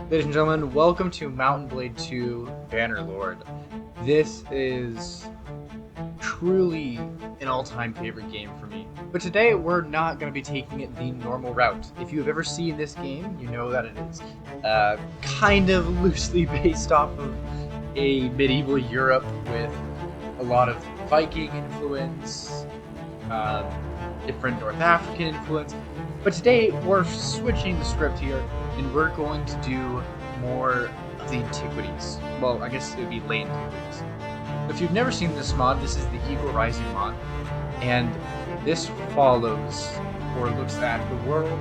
Ladies and gentlemen, welcome to Mountain Blade 2 Bannerlord. This is truly an all-time favorite game for me. But today we're not going to be taking it the normal route. If you have ever seen this game, you know that it is kind of loosely based off of a medieval Europe with a lot of Viking influence, um, different North African influence. But today we're switching the script here, and we're going to do more of the Antiquities. Well, I guess it would be late Antiquities. If you've never seen this mod, this is the Eagle Rising mod, and this follows or looks at the world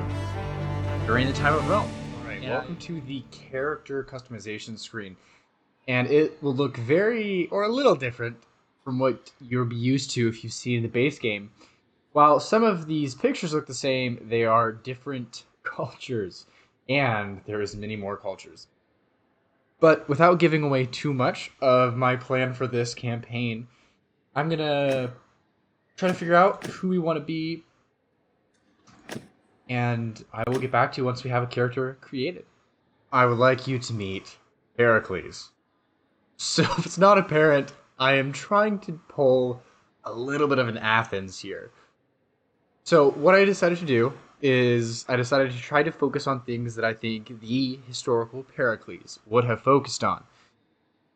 during the time of Rome. Alright, welcome to the character customization screen. And it will look very, or a little different from what you'll be used to if you've seen the base game. While some of these pictures look the same, they are different cultures, and there is many more cultures. But without giving away too much of my plan for this campaign, I'm gonna try to figure out who we want to be, and I will get back to you once we have a character created. I would like you to meet Pericles. So if it's not apparent, I am trying to pull a little bit of an Athens here. So what I decided to do is I decided to try to focus on things that I think the historical Pericles would have focused on.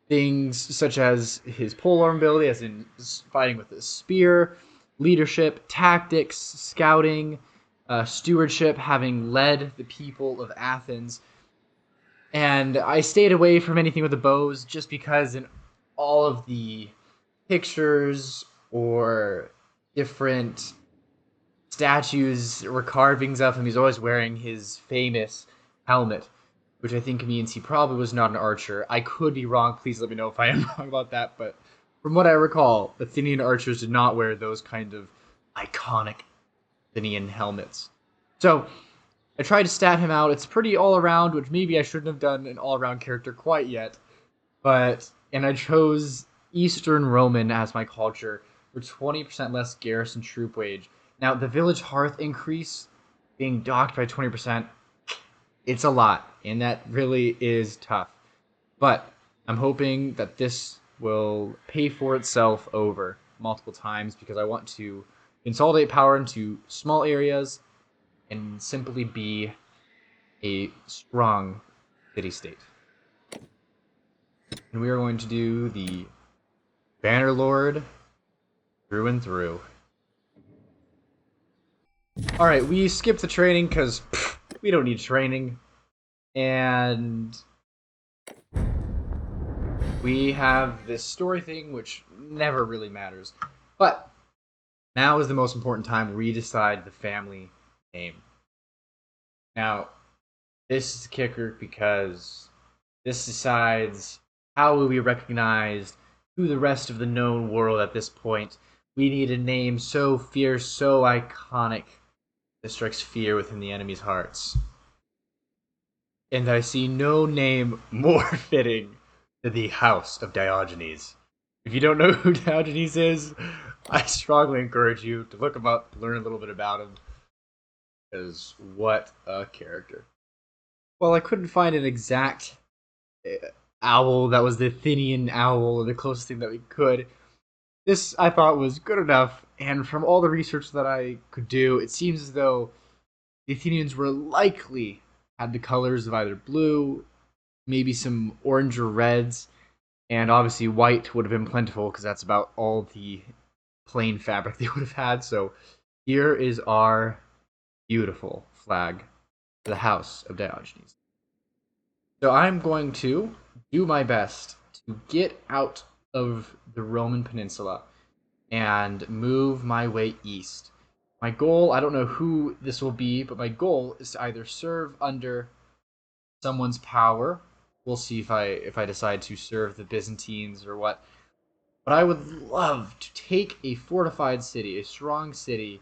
Things such as his polearm ability, as in fighting with a spear, leadership, tactics, scouting, stewardship, having led the people of Athens. And I stayed away from anything with the bows just because in all of the pictures or different statues or carvings of him, he's always wearing his famous helmet, which I think means he probably was not an archer. I could be wrong. Please let me know if I am wrong about that. But from what I recall, Athenian archers did not wear those kind of iconic Athenian helmets. So I tried to stat him out. It's pretty all around, which maybe I shouldn't have done an all around character quite yet. And I chose Eastern Roman as my culture for 20% less garrison troop wage. Now, the village hearth increase being docked by 20%, it's a lot, and that really is tough. But I'm hoping that this will pay for itself over multiple times because I want to consolidate power into small areas and simply be a strong city-state. And we are going to do the Bannerlord through and through. Alright, we skipped the training because we don't need training. And we have this story thing, which never really matters. But now is the most important time where we decide the family name. Now, this is the kicker because this decides how will we recognize to the rest of the known world at this point. We need a name so fierce, so iconic, that strikes fear within the enemy's hearts. And I see no name more fitting than the House of Diogenes. If you don't know who Diogenes is, I strongly encourage you to look him up, learn a little bit about him, because what a character. Well, I couldn't find an exact owl that was the Athenian owl, the closest thing that we could. This, I thought, was good enough, and from all the research that I could do, it seems as though the Athenians were likely had the colors of either blue, maybe some orange or reds, and obviously white would have been plentiful because that's about all the plain fabric they would have had. So here is our beautiful flag for the House of Diogenes. So I'm going to do my best to get out of the Roman Peninsula and move my way east. My goal, I don't know who this will be, but my goal is to either serve under someone's power. We'll see if I decide to serve the Byzantines or what. But I would love to take a fortified city, a strong city,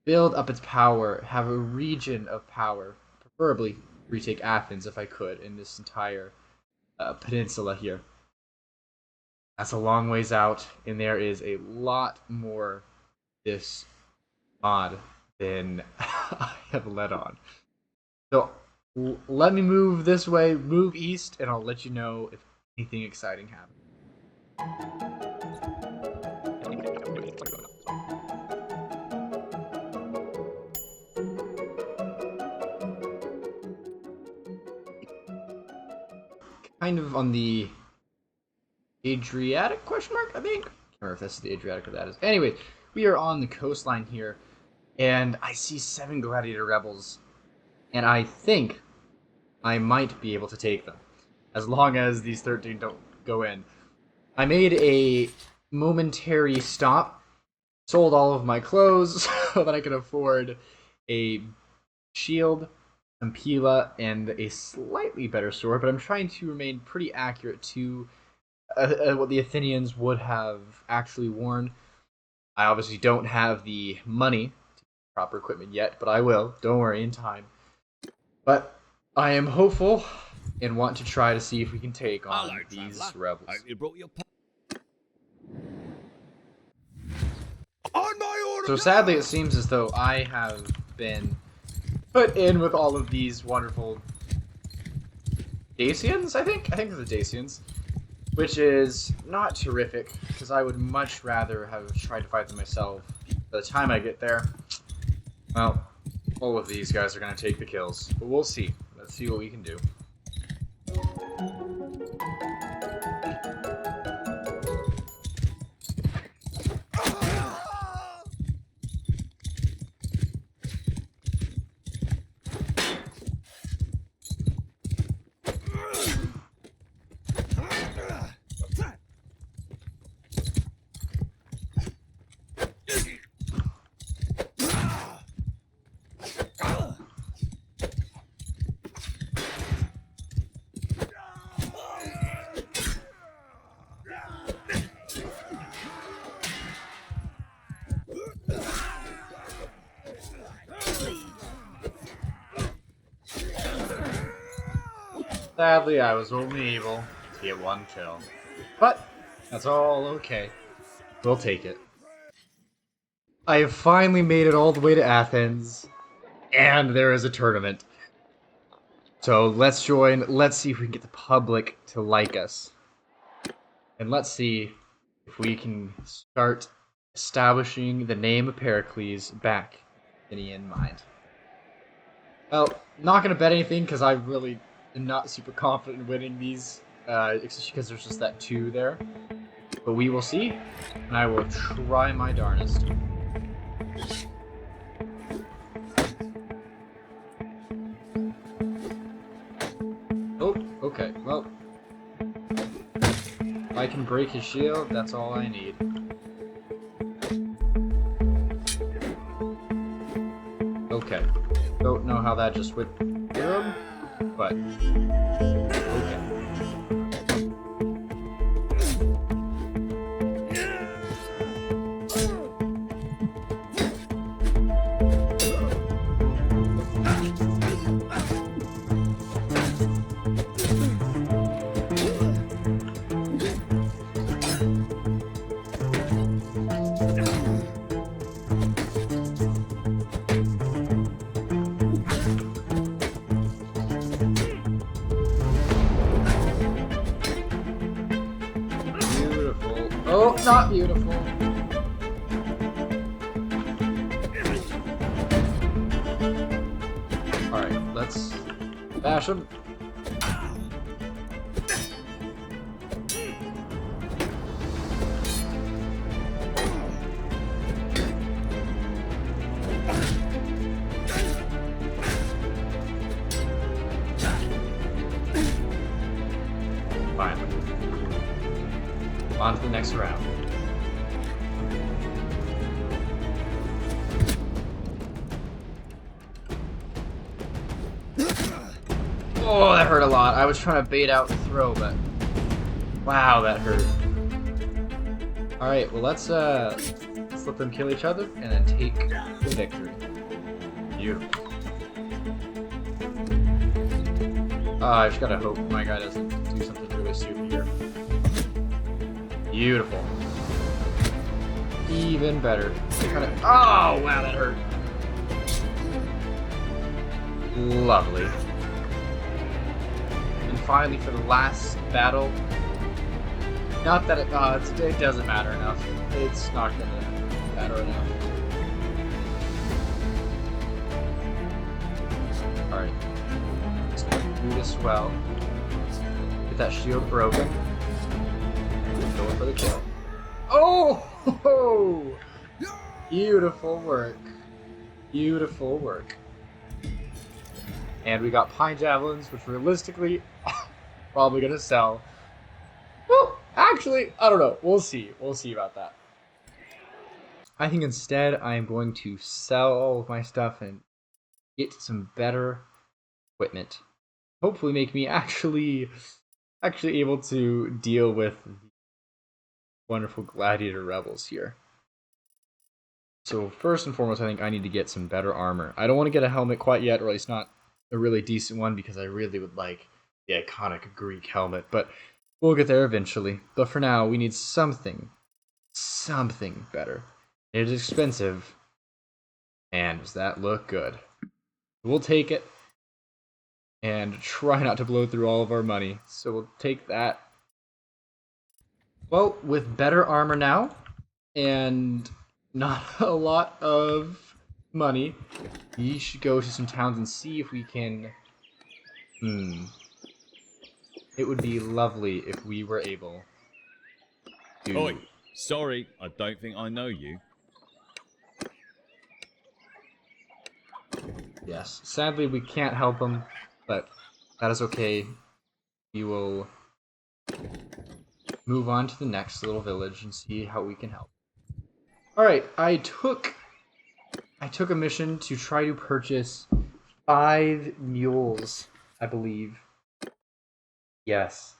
build up its power, have a region of power, preferably retake Athens if I could in this entire peninsula here. That's a long ways out, and there is a lot more this mod than I have let on. So Let me move this way, move east, and I'll let you know if anything exciting happens. Kind of on the Adriatic question mark, I think. Can't remember if that's the Adriatic or that is. Anyway, we are on the coastline here, and I see 7 gladiator rebels, and I think I might be able to take them, as long as these 13 don't go in. I made a momentary stop, sold all of my clothes so that I could afford a shield, some pila, and a slightly better sword, but I'm trying to remain pretty accurate to what the Athenians would have actually worn. I obviously don't have the money to get proper equipment yet, but I will. Don't worry, in time. But I am hopeful and want to try to see if we can take on these rebels. So sadly, it seems as though I have been put in with all of these wonderful Dacians, I think they're the Dacians, which is not terrific, because I would much rather have tried to fight them myself. By the time I get there, well, all of these guys are going to take the kills. But we'll see. Let's see what we can do. Sadly, I was only able to get 1 kill. But that's all okay. We'll take it. I have finally made it all the way to Athens, and there is a tournament. So let's join, let's see if we can get the public to like us. And let's see if we can start establishing the name of Pericles back in mind. Well, not going to bet anything because I really am not super confident in winning these, especially because there's just that 2 there. But we will see, and I will try my darnest. Oh, okay, well, if I can break his shield, that's all I need. Okay, don't know how that just went through him, but okay. Oh, not beautiful. Alright, let's bash him. Finally. On to the next round. Oh, that hurt a lot. I was trying to bait out the throw, but wow, that hurt. Alright, well let's let them kill each other and then take the victory. Beautiful. I just gotta hope my guy doesn't do something really stupid here. Beautiful. Even better. Oh, wow, that hurt. Lovely. finally for the last battle. Not that it doesn't matter enough. It's not gonna matter enough. Alright. Let's do this well. Get that shield broken. Going for the kill. Oh! Beautiful work. Beautiful work. And we got pine javelins, which realistically probably gonna sell. Well, actually, I don't know. We'll see. We'll see about that. I think instead I am going to sell all of my stuff and get some better equipment. Hopefully make me actually able to deal with the wonderful gladiator rebels here. So first and foremost, I think I need to get some better armor. I don't want to get a helmet quite yet, or at least not a really decent one, because I really would like the iconic Greek helmet, but we'll get there eventually. But for now, we need something better. It is expensive, and does that look good? We'll take it, and try not to blow through all of our money. So we'll take that. Well, with better armor now, and not a lot of money, we should go to some towns and see if we can... It would be lovely if we were able to... Oi, sorry, I don't think I know you. Yes, sadly we can't help them, but that is okay. We will move on to the next little village and see how we can help. Alright, I took a mission to try to purchase 5 mules, I believe. Yes,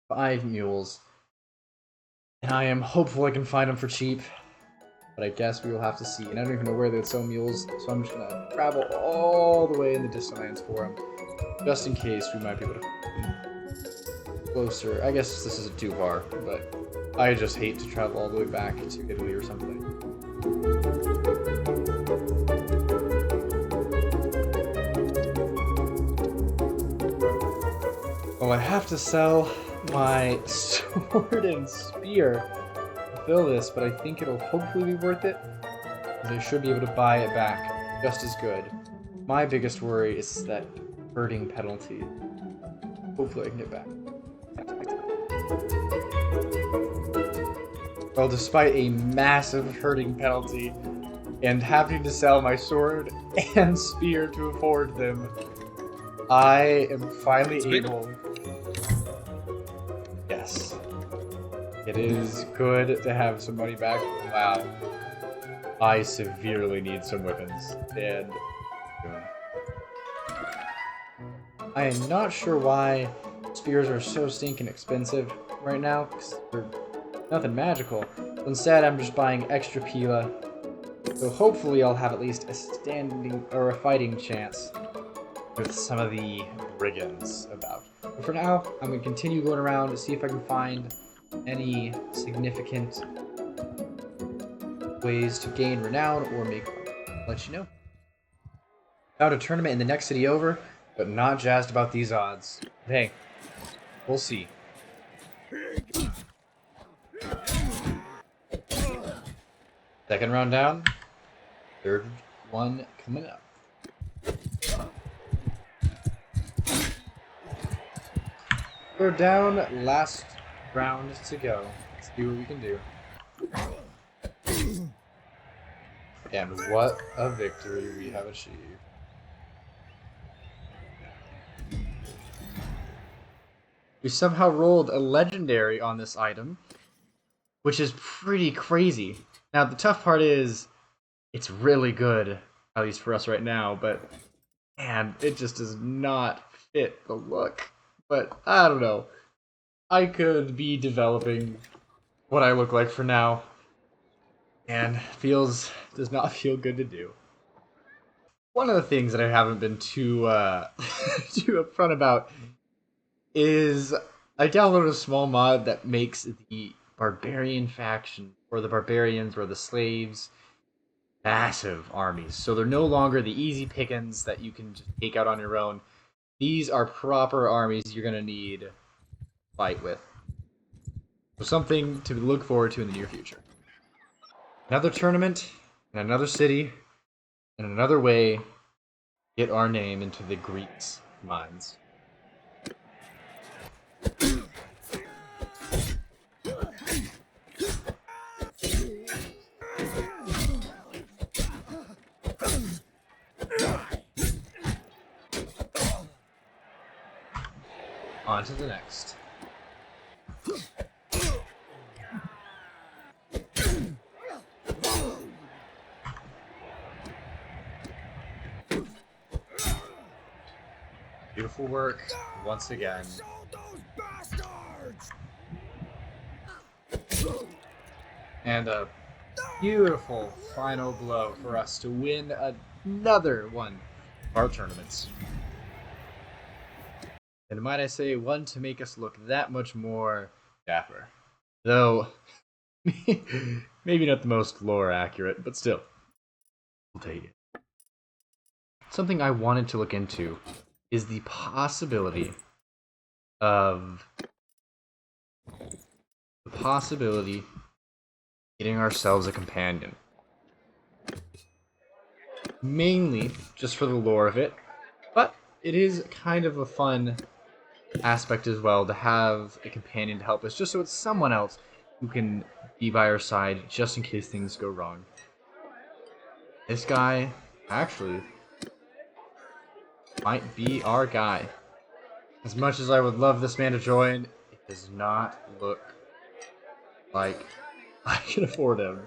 5 mules. And I am hopeful I can find them for cheap. But I guess we will have to see. And I don't even know where they would sell mules, so I'm just going to travel all the way in the distant lands for them. Just in case we might be able to find them closer. I guess this isn't too far, but I just hate to travel all the way back to Italy or something. Well, I have to sell my sword and spear to fill this, but I think it'll hopefully be worth it, because I should be able to buy it back just as good. My biggest worry is that hurting penalty. Hopefully I can get back. Well, despite a massive hurting penalty and having to sell my sword and spear to afford them, I am finally able... Yes. It is good to have some money back. Wow. I severely need some weapons. And... I am not sure why spears are so stinking expensive right now, because they're nothing magical. Instead, I'm just buying extra pila. So hopefully I'll have at least a standing or a fighting chance with some of the brigands about. But for now, I'm going to continue going around to see if I can find any significant ways to gain renown or make money. I'll let you know. Found a tournament in the next city over, but not jazzed about these odds. But hey, we'll see. Second round down, third one coming up. We're down, last round to go. Let's see what we can do. And what a victory we have achieved. We somehow rolled a legendary on this item, which is pretty crazy. Now, the tough part is, it's really good, at least for us right now, but, man, it just does not fit the look. But, I don't know. I could be developing what I look like for now, and does not feel good to do. One of the things that I haven't been too upfront about is I downloaded a small mod that makes the barbarian faction, or the barbarians, or the slaves, massive armies. So they're no longer the easy pickings that you can just take out on your own. These are proper armies you're going to need to fight with. So something to look forward to in the near future. Another tournament, in another city, in another way, get our name into the Greeks' minds. On to the next. Beautiful work, once again. And a beautiful final blow for us to win another one of our tournaments. And might I say, one to make us look that much more dapper. Though, maybe not the most lore accurate, but still, we'll take it. Something I wanted to look into is the possibility of getting ourselves a companion. Mainly just for the lore of it, but it is kind of a fun aspect as well to have a companion to help us, just so it's someone else who can be by our side just in case things go wrong. This guy actually might be our guy. As much as I would love this man to join, it does not look like I can afford him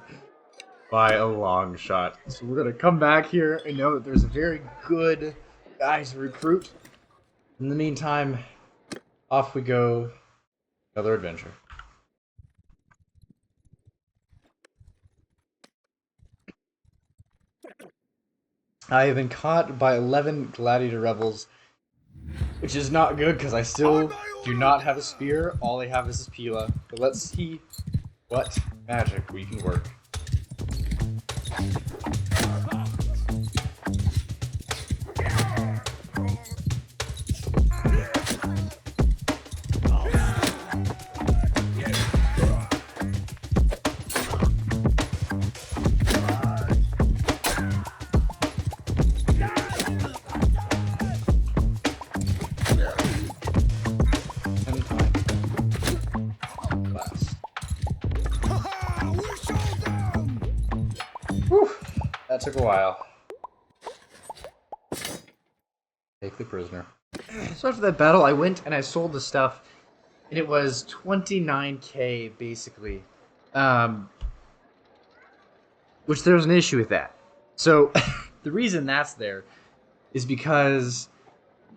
by a long shot. So we're going to come back here and know that there's a very good guy to recruit. In the meantime, off we go. Another adventure. I have been caught by 11 gladiator rebels, which is not good because I still do not have a spear. All I have is a Pila. But let's see what magic we can work. That took a while. Take the prisoner. So after that battle, I went and I sold the stuff, and it was 29k basically. Which there's an issue with that. So the reason that's there is because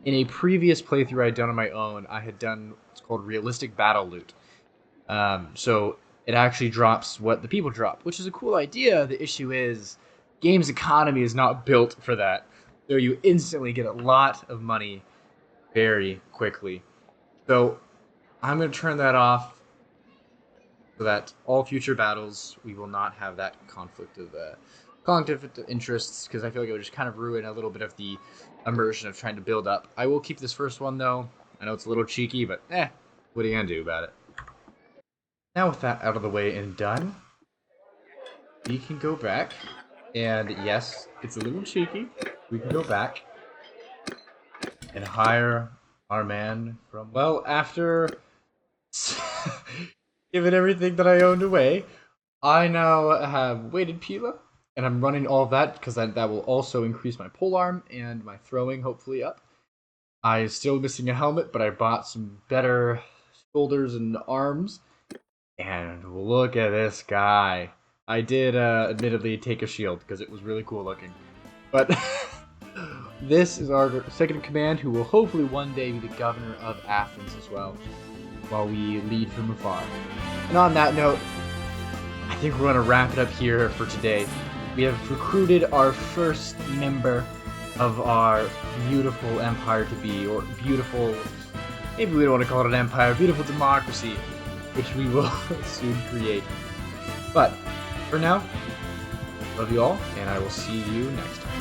in a previous playthrough I'd done on my own, I had done what's called realistic battle loot. So it actually drops what the people drop, which is a cool idea. The issue is game's economy is not built for that. So you instantly get a lot of money very quickly. So I'm going to turn that off so that all future battles, we will not have that conflict of interests, because I feel like it would just kind of ruin a little bit of the immersion of trying to build up. I will keep this first one, though. I know it's a little cheeky, but what are you going to do about it? Now with that out of the way and done, we can go back. And yes, it's a little cheeky. We can go back and hire our man from, well, after giving everything that I owned away, I now have weighted Pila, and I'm running all of that because that will also increase my polearm and my throwing, hopefully, up. I'm still missing a helmet, but I bought some better shoulders and arms. And look at this guy. I did, admittedly, take a shield because it was really cool looking. But this is our second in command, who will hopefully one day be the governor of Athens as well, while we lead from afar. And on that note, I think we're going to wrap it up here for today. We have recruited our first member of our beautiful empire to be, or beautiful, maybe we don't want to call it an empire, beautiful democracy, which we will soon create. But for now, love you all, and I will see you next time.